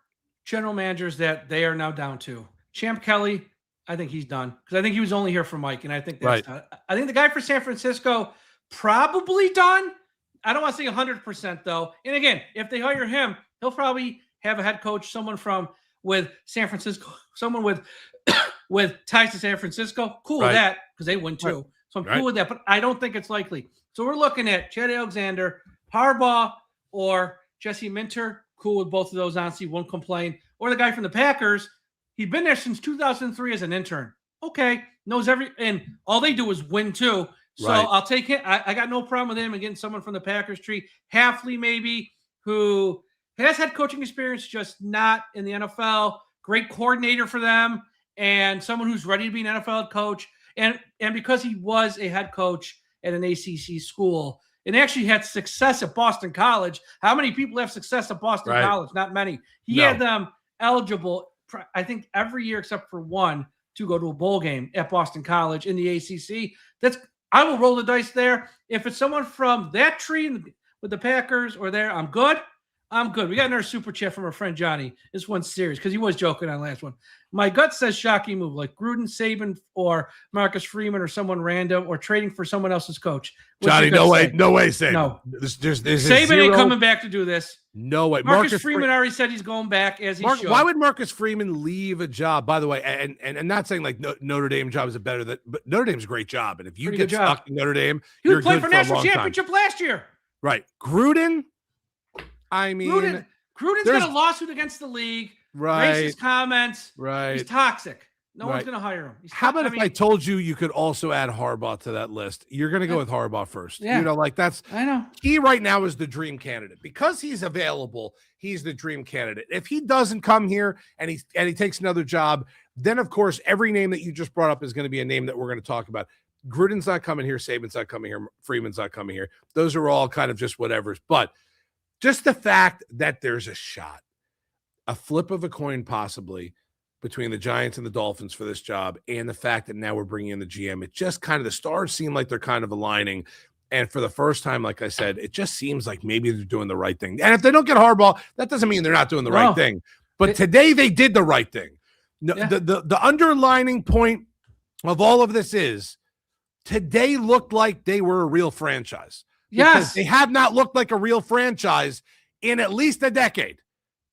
general managers that they are now down to, Champ Kelly, I think he's done because I think he was only here for Mike, and I think that's done. I think the guy for San Francisco probably done. I don't want to say 100% though. And again, if they hire him, he'll probably have a head coach, someone with San Francisco, someone with ties to San Francisco. Cool with that because they win too. So I'm cool with that, but I don't think it's likely. So we're looking at Chad Alexander, Harbaugh, or Jesse Minter. Cool with both of those, honestly, won't complain. Or the guy from the Packers. He'd been there since 2003 as an intern. Okay, knows and all they do is win too. So I'll take it. I got no problem with him and getting someone from the Packers tree. Hafley, maybe, who has had coaching experience, just not in the NFL. Great coordinator for them, and someone who's ready to be an NFL coach. And because he was a head coach at an ACC school and actually had success at Boston College. How many people have success at Boston College? Not many. He had them eligible, I think, every year except for one to go to a bowl game at Boston College in the ACC. I will roll the dice there. If it's someone from that tree with the Packers or there, I'm good. We got another super chat from our friend Johnny. This one's serious because he was joking on last one. My gut says shocking move like Gruden, Saban, or Marcus Freeman or someone random or trading for someone else's coach. Johnny, no way, Saban. No. There's Saban ain't coming back to do this. No way. Marcus Freeman already said he's going back as he should. Why would Marcus Freeman leave a job? By the way, and I'm not saying like Notre Dame job is better, but Notre Dame's a great job. And if you get stuck in Notre Dame, you're good for national championship last year. Right. Gruden. I mean, Gruden's got a lawsuit against the league. Racist comments. He's toxic. No one's going to hire him. How about if I told you you could also add Harbaugh to that list? You're going to go with Harbaugh first. Yeah. You know, like that's I know. He right now is the dream candidate because he's available. He's the dream candidate. If he doesn't come here and he takes another job, then of course every name that you just brought up is going to be a name that we're going to talk about. Gruden's not coming here. Saban's not coming here. Freeman's not coming here. Those are all kind of just whatevers. But just the fact that there's a shot, a flip of a coin possibly, between the Giants and the Dolphins for this job, and the fact that now we're bringing in the GM, it just kind of, the stars seem like they're kind of aligning. And for the first time, like I said, it just seems like maybe they're doing the right thing. And if they don't get Harbaugh, that doesn't mean they're not doing the right thing. But today they did the right thing. No, the underlining point of all of this is today looked like they were a real franchise. Because they have not looked like a real franchise in at least a decade.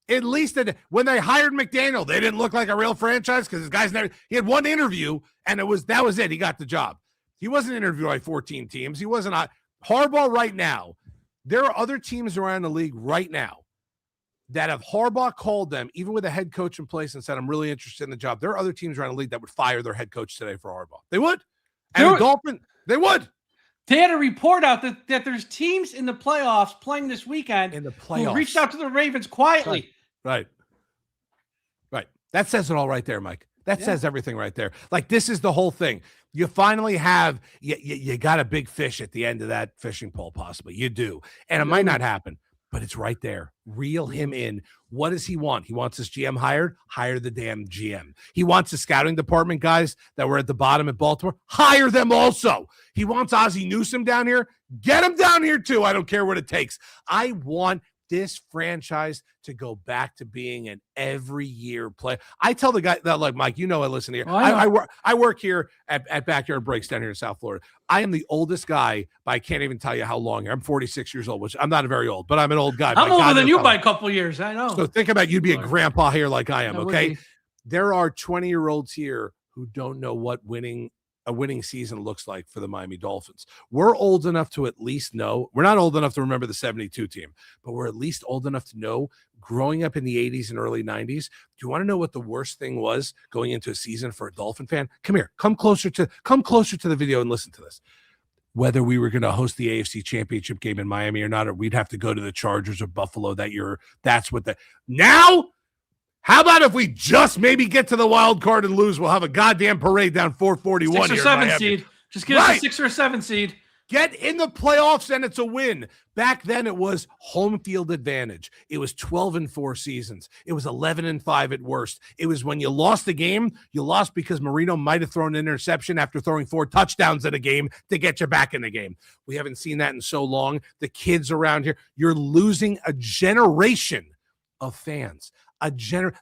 At least when they hired McDaniel, they didn't look like a real franchise because his guy's he had one interview and that was it. He got the job. He wasn't interviewed by 14 teams. He wasn't Harbaugh right now. There are other teams around the league right now that have Harbaugh called them, even with a head coach in place, and said, I'm really interested in the job. There are other teams around the league that would fire their head coach today for Harbaugh. They would. And the Dolphins, they would. They had a report out that there's teams in the playoffs playing this weekend who reached out to the Ravens quietly. Right. That says it all right there, Mike. That says everything right there. Like, this is the whole thing. You finally have, you got a big fish at the end of that fishing pole, possibly. You do. And it might not happen, but it's right there. Reel him in. What does he want? He wants his GM hired? Hire the damn GM. He wants the scouting department guys that were at the bottom at Baltimore? Hire them also. He wants Ozzie Newsome down here? Get him down here too. I don't care what it takes. I want this franchise to go back to being an every year play. I tell the guy that, like, Mike, you know, I listen here. I work here at Backyard Breaks down here in South Florida. I am the oldest guy, but I can't even tell you how long. I'm 46 years old, which I'm not very old, but I'm an old guy. I'm older than you by a couple years. I know. So think about you'd be a grandpa here like I am. Okay. There are 20-year-olds here who don't know what a winning season looks like for the Miami Dolphins. We're old enough to at least know. We're not old enough to remember the 72 team, but we're at least old enough to know, growing up in the 80s and early 90s, do you want to know what the worst thing was going into a season for a Dolphin fan? Come here. Come closer to the video and listen to this. Whether we were going to host the AFC Championship game in Miami or not, or we'd have to go to the Chargers or Buffalo that year. That's what now. How about if we just maybe get to the wild card and lose? We'll have a goddamn parade down 441 6 or 7 seed. Just get us a 6 or 7 seed. Get in the playoffs and it's a win. Back then it was home field advantage. It was 12-4 seasons. It was 11-5 at worst. It was when you lost the game, you lost because Marino might have thrown an interception after throwing 4 touchdowns in a game to get you back in the game. We haven't seen that in so long. The kids around here, you're losing a generation of fans.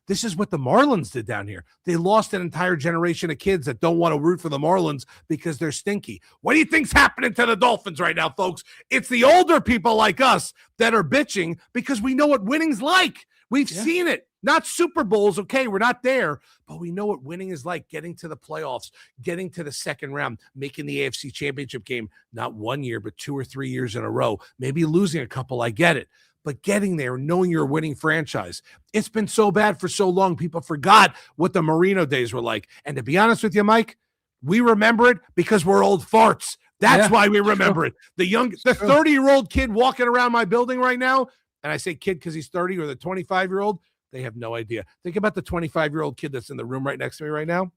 This is what the Marlins did down here. They lost an entire generation of kids that don't want to root for the Marlins because they're stinky. What do you think's happening to the Dolphins right now, folks? It's the older people like us that are bitching because we know what winning's like. We've seen it. Not Super Bowls, okay, we're not there, but we know what winning is like, getting to the playoffs, getting to the second round, making the AFC Championship game, not 1 year, but 2 or 3 years in a row, maybe losing a couple, I get it. But getting there, knowing you're a winning franchise. It's been so bad for so long, people forgot what the Marino days were like. And to be honest with you, Mike, we remember it because we're old farts. That's why we remember it. The 30-year-old kid walking around my building right now, and I say kid because he's 30, or the 25-year-old, they have no idea. Think about the 25-year-old kid that's in the room right next to me right now.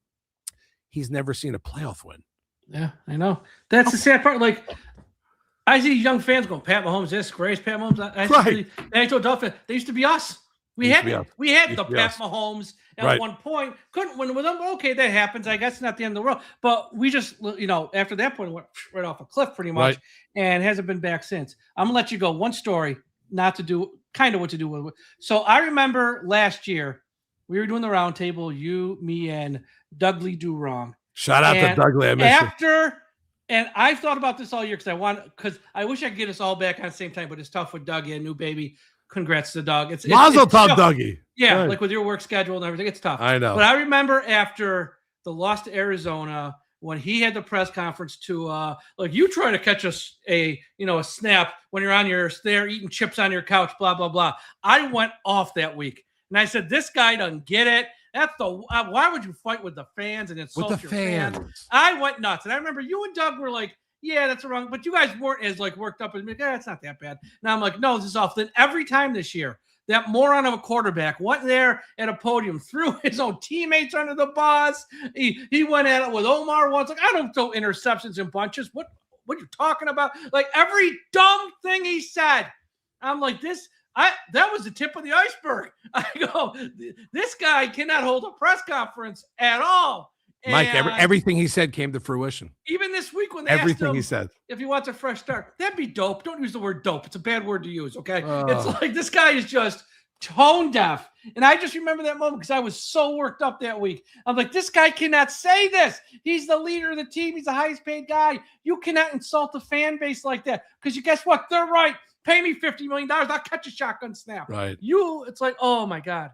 He's never seen a playoff win. Yeah, I know. That's the sad part. Like, I see young fans going, Pat Mahomes, this great Pat Mahomes. I told Dolphins, they used to be us. We had the Pat Mahomes at one point. Couldn't win with them. Okay, that happens. I guess it's not the end of the world. But we just, after that point, went right off a cliff pretty much, and hasn't been back since. I'm going to let you go. One story, not to do kind of what to do with. So I remember last year, we were doing the round table, you, me, and Dougley Do Wrong. Shout out to Dougley. I miss you. And I've thought about this all year because I wish I could get us all back on the same time, but it's tough with Dougie, a new baby. Congrats to Doug. It's Mazel tov, Dougie. Yeah, right. Like with your work schedule and everything, it's tough. I know. But I remember after the loss to Arizona, when he had the press conference to like, you try to catch a snap when you're there eating chips on your couch, blah blah blah. I went off that week, and I said, this guy doesn't get it. That's the why would you fight with the fans and insult With the your fans? fans. I went nuts, and I remember you and Doug were like, "Yeah, that's wrong," but you guys weren't as like worked up as me. Yeah, it's not that bad. Now I'm like, "No, this is off." Then every time this year, that moron of a quarterback went there at a podium, threw his own teammates under the bus. He went at it with Omar once. Like, I don't throw interceptions in bunches. What are you talking about? Like every dumb thing he said, I'm like, that was the tip of the iceberg. I go, this guy cannot hold a press conference at all. Mike, And everything he said came to fruition. even this week when they Everything asked him he said. if he wants a fresh start, that'd be dope. Don't use the word dope. It's a bad word to use, okay? Oh. It's like this guy is just tone deaf. And I just remember that moment because I was so worked up that week. I'm like, this guy cannot say this. He's the leader of the team. He's the highest paid guy. You cannot insult the fan base like that because you guess what? They're right. Pay me $50 million. I'll catch a shotgun snap. Right. It's like, oh my God.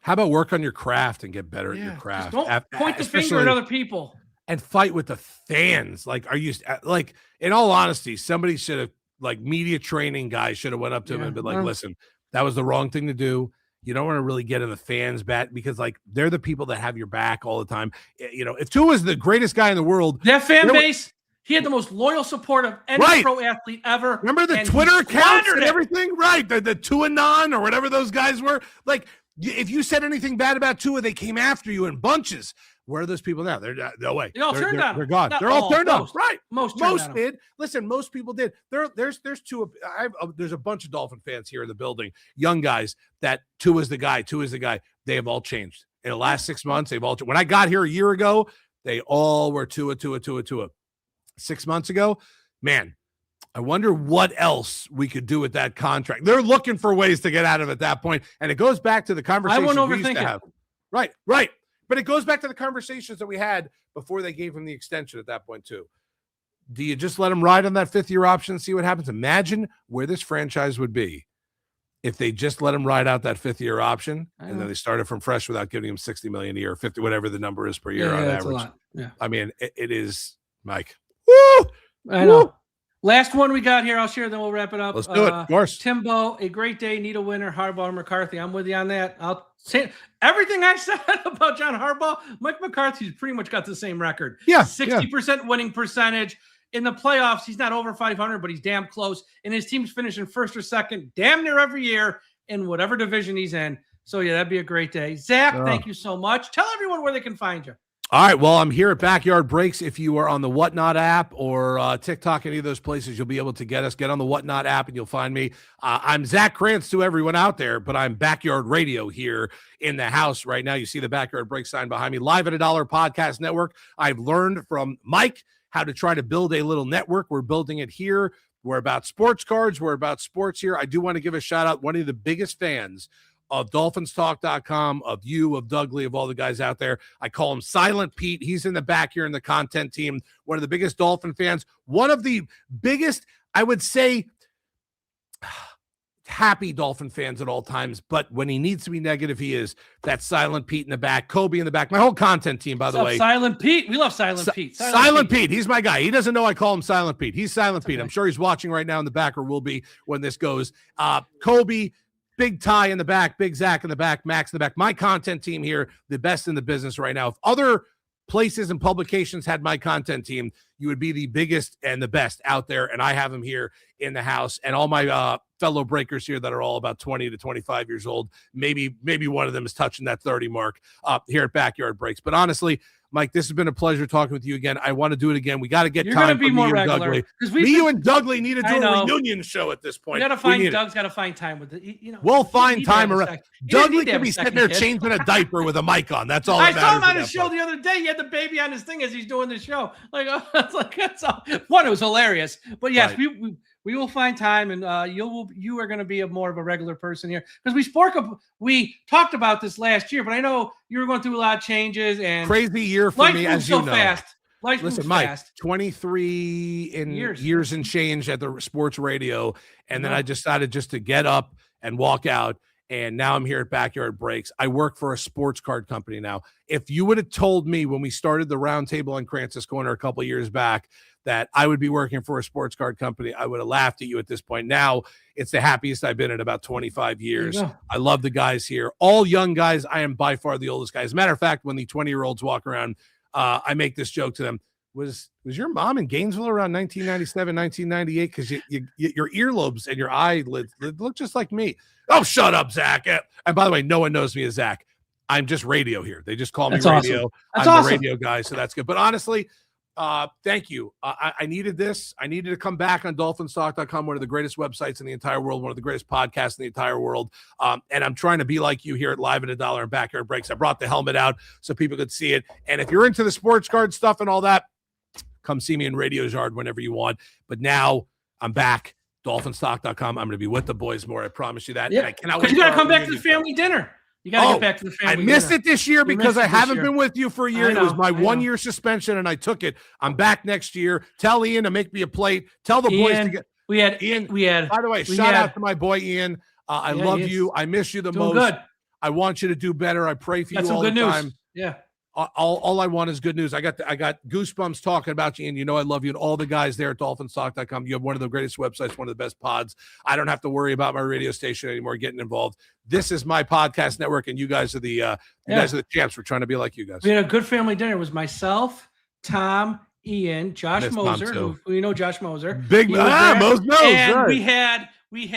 How about work on your craft and get better at your Just craft? don't point the finger Especially- at other people. and fight with the fans. Like, are you like, in all honesty, somebody should have, like, media training guys should have went up to him and been like, listen, that was the wrong thing to do. You don't want to really get in the fans' back because, like, they're the people that have your back all the time. You know, if Tua is the greatest guy in the world, That fan base, he had the most loyal support of any pro athlete ever. Remember the and Twitter accounts and it. everything? Right. The Tua-non or whatever those guys were. Like, if you said anything bad about Tua, they came after you in bunches. Where are those people now? They're no way. They all turned on him. They're gone. Not They're all turned on. most. Right. Most did. Listen, most people did. There's two. There's a bunch of Dolphin fans here in the building, young guys that Tua's the guy. Tua's the guy. They have all changed in the last 6 months. They've all. When I got here a year ago, they all were Tua. 6 months ago, man, I wonder what else we could do with that contract. They're looking for ways to get out of it at that point. And it goes back to the conversation we used to have. Right. But it goes back to the conversations that we had before they gave him the extension at that point, too. Do you just let him ride on that fifth-year option and see what happens? Imagine where this franchise would be if they just let him ride out that fifth-year option and then they started from fresh without giving him $60 million a year, 50, whatever the number is per year on average. A lot. Yeah. I mean, it is, Mike. Woo! I know. Last one we got here, I'll share, then we'll wrap it up. Let's do it, of course. Timbo, a great day, need a winner, Harbaugh, McCarthy. I'm with you on that. I'll say everything I said about John Harbaugh. Mike McCarthy's pretty much got the same record. Yeah. 60% winning percentage. In the playoffs, he's not over 500, but he's damn close. And his team's finishing first or second damn near every year in whatever division he's in. So, yeah, that'd be a great day. Zach, thank you so much. Tell everyone where they can find you. All right. Well, I'm here at Backyard Breaks. If you are on the Whatnot app or TikTok, any of those places, you'll be able to get us. Get on the Whatnot app and you'll find me. I'm Zach Krantz to everyone out there, but I'm Backyard Radio here in the house right now. You see the Backyard Breaks sign behind me. Live at $1 Podcast Network. I've learned from Mike how to try to build a little network. We're building it here. We're about sports cards. We're about sports here. I do want to give a shout out. One of the biggest fans of DolphinsTalk.com, of you, of Doug Lee, of all the guys out there. I call him Silent Pete. He's in the back here in the content team. One of the biggest Dolphin fans. One of the biggest, I would say, happy Dolphin fans at all times. But when he needs to be negative, he is. That Silent Pete in the back. Kobe in the back. My whole content team, by the way. Silent Pete. We love Silent Pete. Silent Pete. He's my guy. He doesn't know I call him Silent Pete. He's Silent Pete. I'm sure he's watching right now in the back or will be when this goes. Kobe, Big Ty in the back, Big Zach in the back, Max in the back. My content team here, the best in the business right now. If other places and publications had my content team, you would be the biggest and the best out there. And I have them here in the house. And all my fellow breakers here that are all about 20 to 25 years old. Maybe one of them is touching that 30 mark here at Backyard Breaks. But honestly, Mike, this has been a pleasure talking with you again. I want to do it again. We got to get You're time gonna be for more me and regular. Doug Lee. You and Doug Lee need to do a reunion show at this point. We got to find Doug's got to find time with it. You know, we'll find time around. Doug Lee could be sitting there changing a diaper with a mic on. That's all. I saw him on his show the other day. He had the baby on his thing as he's doing the show. Like, that's all. One, it was hilarious. But yes, right. We will find time, and you are going to be more of a regular person here because we talked about this last year, but I know you were going through a lot of changes and crazy year for me, as you know. Fast. Life Listen, Mike, fast. 23 years and change at the sports radio, and then I decided just to get up and walk out. And now I'm here at Backyard Breaks. I work for a sports card company now. If you would have told me when we started the roundtable on Krantz's Corner a couple of years back that I would be working for a sports card company, I would have laughed at you at this point. Now it's the happiest I've been in about 25 years. I love the guys here. All young guys. I am by far the oldest guy. As a matter of fact, when the 20-year-olds walk around, I make this joke to them. Was your mom in Gainesville around 1997, 1998? Because your earlobes and your eyelids look just like me. Oh, shut up, Zach. And by the way, no one knows me as Zach. I'm just radio here. They just call me radio. Awesome. That's I'm awesome. the radio guy, so that's good. But honestly, thank you. I needed this. I needed to come back on DolphinsTalk.com, one of the greatest websites in the entire world, one of the greatest podcasts in the entire world. And I'm trying to be like you here at Live at $1 and Backyard Breaks. I brought the helmet out so people could see it. And if you're into the sports card stuff and all that, come see me in Radio's Yard whenever you want. But now I'm back. DolphinsTalk.com. I'm going to be with the boys more. I promise you that. Yeah. And I cannot wait. You got to come back to the family dinner. You got to get back to the family dinner. I missed it this year because I haven't been with you for a year. It was my 1 year suspension and I took it. I'm back next year. Tell Ian to make me a plate. Tell the boys to get. We had. By the way, shout out to my boy Ian. I love you. I miss you the most. Good. I want you to do better. I pray for you all the time. Yeah. All I want is good news. I got goosebumps talking about you, and you know I love you and all the guys there at DolphinsTalk.com. You have one of the greatest websites, one of the best pods. I don't have to worry about my radio station anymore getting involved. This is my podcast network, and you guys are the guys are the champs. We're trying to be like you guys. We had a good family dinner. It was myself, Tom, Ian, Josh Moser, who you know Josh Moser. Big Moser. And right. we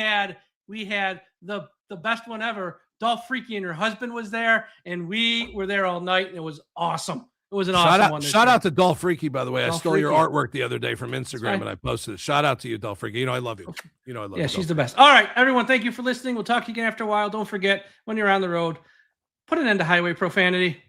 had the best one ever. Dolph Freaky and her husband was there, and we were there all night, and it was awesome. It was an awesome one. Shout out to Dolph Freaky, by the way. I stole your Freaky. artwork the other day from Instagram, and I posted it. Shout out to you, Dolph Freaky. You know I love you. You know I love you. Yeah, she's the best. All right, everyone, thank you for listening. We'll talk to you again after a while. Don't forget, when you're on the road, put an end to highway profanity.